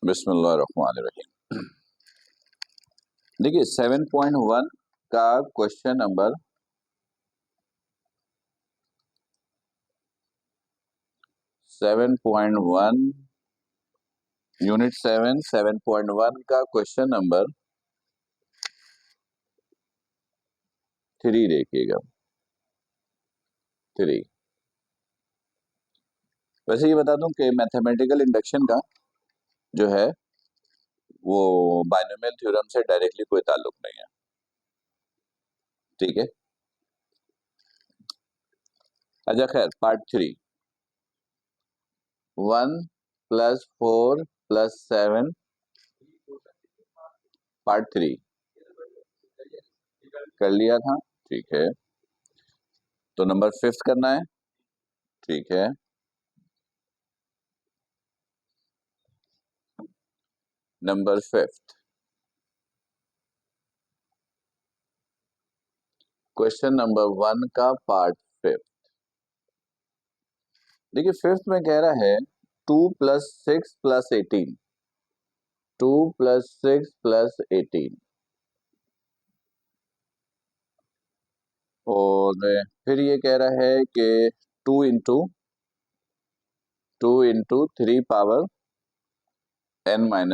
बिस्मिल्लाहिर्रहमानिर्रहीम। देखिए 7.1 का क्वेश्चन नंबर 7.1 यूनिट 7.1 का क्वेश्चन नंबर 3 देखिएगा। 3 वैसे ये बता दूं कि मैथमेटिकल इंडक्शन का जो है वो बाइनोमियल थ्योरम से डायरेक्टली कोई ताल्लुक नहीं है, ठीक है। अच्छा खैर, पार्ट 3 1 + 4 + 7 पार्ट 3 कर लिया था, ठीक है। तो नंबर 5 करना है, ठीक है। नंबर 5 क्वेश्चन नंबर 1 का पार्ट 5। देखिए 5th में कह रहा है 2 + 6 + 18, 2 + 6 + 18 और फिर ये कह रहा है कि 2 into 3 power n-1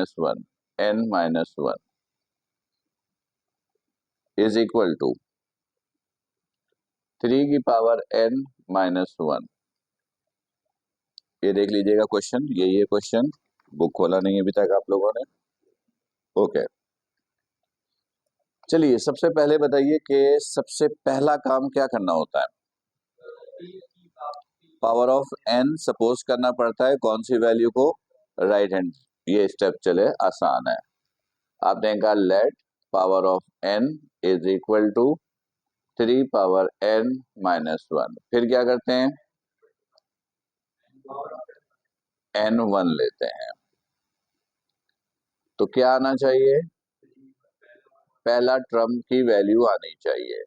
is equal to 3 की पावर n-1। ये देख लीजिएगा क्वेश्चन, यही है क्वेश्चन। बुक खोला नहीं है अभी तक आप लोगों ने, ओके। चलिए सबसे पहले बताइए कि सबसे पहला काम क्या करना होता है। पावर ऑफ n सपोज करना पड़ता है, कौन सी वैल्यू को, राइट हैंड। ये स्टेप चले, आसान है। आपने कहा let power of n is equal to 3 power n-1। फिर क्या करते हैं, n1 लेते हैं। तो क्या आना चाहिए, पहला टर्म की वैल्यू आनी चाहिए।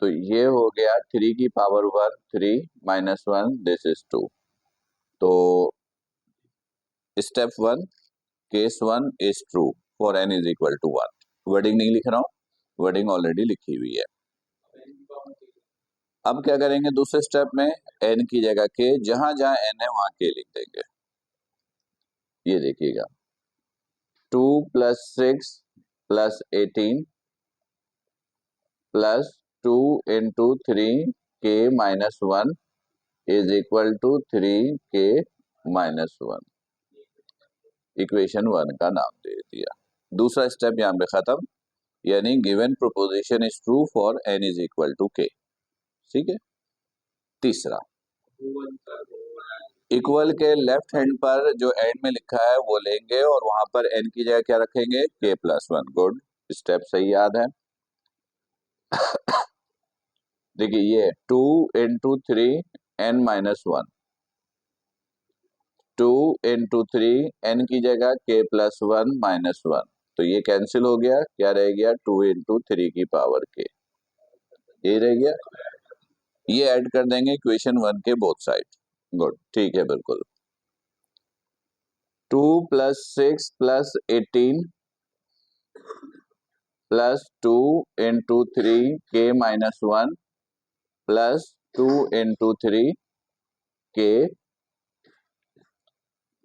तो ये हो गया 3 की पावर 1 3 -1 दिस इज 2। तो step 1 case 1 is true for n is equal to 1। Wording नहीं लिख रहा हूं, वर्डिंग ऑलरेडी लिखी हुई है। अब क्या करेंगे दूसरे स्टेप में, n की जगह के, जहां जहां n है वहां के लिख देंगे। ये देखिएगा 2 + 6 + 18 + 2 इंटू 3 के -1 इज इक्वल टू 3 के -1। इक्वेशन 1 का नाम दे दिया। दूसरा स्टेप यहां पे खत्म, यानी given proposition is true for n is equal to k, ठीक है। तीसरा, इक्वल के लेफ्ट हैंड पर जो एंड में लिखा है वो लेंगे और वहां पर n की जगह क्या रखेंगे, k+1। गुड, स्टेप सही याद है। देखिए ये 2 इंटू 3 n-1, 2 इंटू 3 n की जगह k+1 -1, तो ये कैंसिल हो गया, क्या रह गया 2 इंटू 3 की पावर k, ये रह गया। ये ऐड कर देंगे इक्वेशन 1 के बोथ साइड। गुड, ठीक है, बिल्कुल। 2 + 6 + 18 + 2 इंटू 3 k-1 + 2 इंटू 3 k,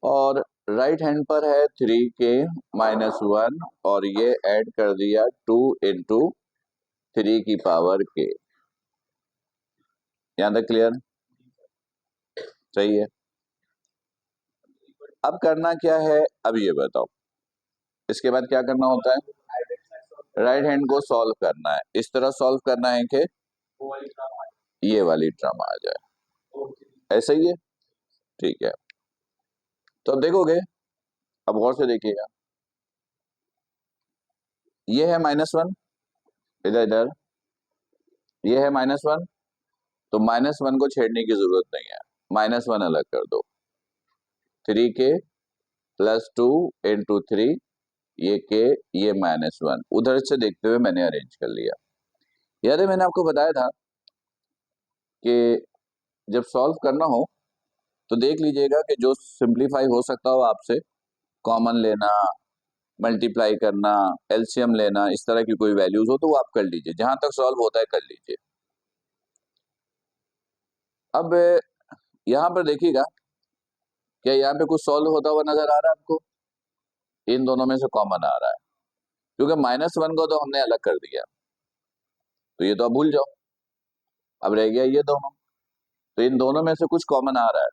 और राइट हैंड पर है 3 के -1 और ये ऐड कर दिया 2 इंटू 3 की पावर k। यहां तक क्लियर, सही है। अब करना क्या है, अब ये बताओ, इसके बाद क्या करना होता है, राइट हैंड को सॉल्व करना है। इस तरह सॉल्व करना है कि ये वाली टर्म आ जाए, ऐसा ही है, ठीक है। तो अब देखोगे, अब गौर से देखिएगा, ये है -1, इधर इधर ये है -1, तो -1 को छेड़ने की जरूरत नहीं है, -1 अलग कर दो। 3 के + 2 इंटू 3, ये के, ये -1, उधर से देखते हुए मैंने अरेंज कर लिया। याद है मैंने आपको बताया था कि जब सॉल्व करना हो तो देख लीजिएगा कि जो सिंप्लीफाई हो सकता हो आपसे कॉमन लेना, मल्टीप्लाई करना, एलसीएम लेना, इस तरह की कोई वैल्यूज हो तो वो आप कर लीजिए, जहां तक सॉल्व होता है कर लीजिए। अब यहां पर देखिएगा, क्या यहाँ पे कुछ सॉल्व होता हुआ नजर आ रहा है आपको? इन दोनों में से कॉमन आ रहा है, क्योंकि -1 को तो हमने अलग कर दिया, तो ये तो आप भूल जाओ। अब रह गया ये दोनों, तो इन दोनों में से कुछ कॉमन आ रहा है,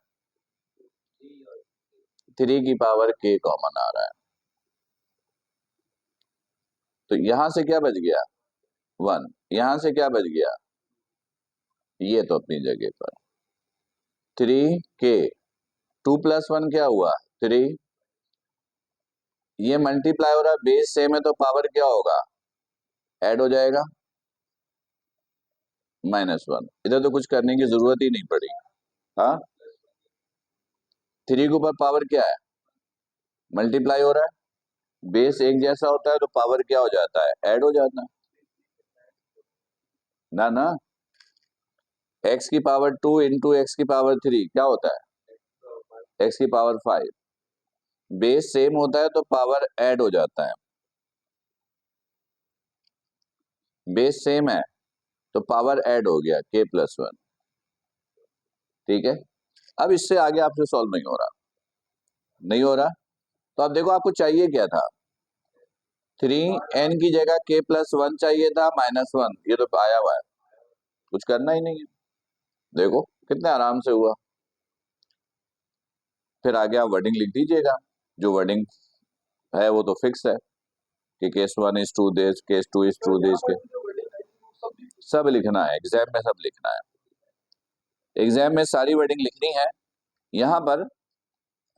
3 की पावर k कॉमन आ रहा है। तो यहां से क्या बच गया? 1। यहां से क्या बच गया? ये तो अपनी जगह पर 3k। 2 + 1 क्या हुआ? 3। ये मल्टीप्लाई हो रहा है, बेस सेम है तो पावर क्या होगा? ऐड हो जाएगा, -1। इधर तो कुछ करने की जरूरत ही नहीं पड़ी। हाँ, 3 के ऊपर पावर क्या है? मल्टीप्लाई हो रहा है, बेस एक जैसा होता है तो पावर क्या हो जाता है? ऐड हो जाता है ना। ना, x की पावर 2 इंटू एक्स की पावर 3 क्या होता है? x की पावर 5। बेस सेम होता है तो पावर ऐड हो जाता है, बेस सेम है तो पावर ऐड हो गया k+1। ठीक है, अब इससे आगे आपसे सॉल्व नहीं हो रहा, नहीं हो रहा। तो अब देखो आपको चाहिए क्या था? 3n की जगह k+1 चाहिए था, -1। ये तो आया हुआ है, कुछ करना ही नहीं है। देखो कितने आराम से हुआ। फिर आगे आप वर्डिंग लिख दीजिएगा, जो वर्डिंग है वो तो फिक्स है कि case 1 is true this, case 2 is true this, के सब लिखना है, एग्जाम में सब लिखना है, एग्जाम में सारी वर्डिंग लिखनी है। यहाँ पर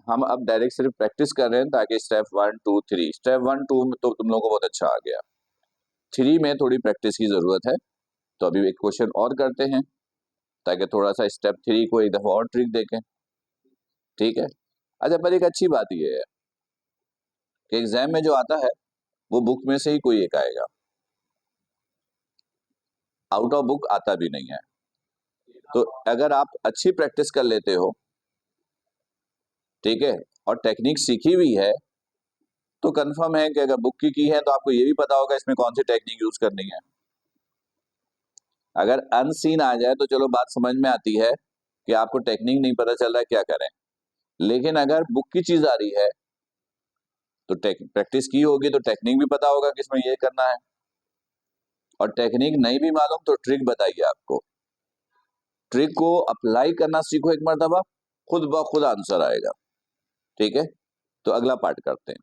हम अब डायरेक्ट सिर्फ प्रैक्टिस कर रहे हैं, ताकि स्टेप 1 2 3, स्टेप 1 2 में तो तुम लोगों को बहुत अच्छा आ गया, 3 में थोड़ी प्रैक्टिस की जरूरत है। तो अभी एक क्वेश्चन और करते हैं, ताकि थोड़ा सा स्टेप 3 को एक दफा और ट्रिक देखें। ठीक है, अच्छा, पर एक अच्छी बात यह है कि एग्जाम में जो आता है वो बुक में से ही कोई एक आएगा, आउट ऑफ बुक आता भी नहीं है। तो अगर आप अच्छी प्रैक्टिस कर लेते हो, ठीक है, और टेक्निक सीखी हुई है, तो कंफर्म है कि अगर बुक की है तो आपको ये भी पता होगा इसमें कौन सी टेक्निक यूज करनी है। अगर अनसीन आ जाए तो चलो बात समझ में आती है कि आपको टेक्निक नहीं पता चल रहा है क्या करें, लेकिन अगर बुक की चीज आ रही है तो प्रैक्टिस की होगी तो टेक्निक भी पता होगा कि इसमें ये करना है, और टेक्निक नहीं भी मालूम तो ट्रिक बताइए आपको, ट्रिक को अप्लाई करना सीखो एक मर्तबा, खुद ब खुद आंसर आएगा। ठीक है, तो अगला पार्ट करते हैं।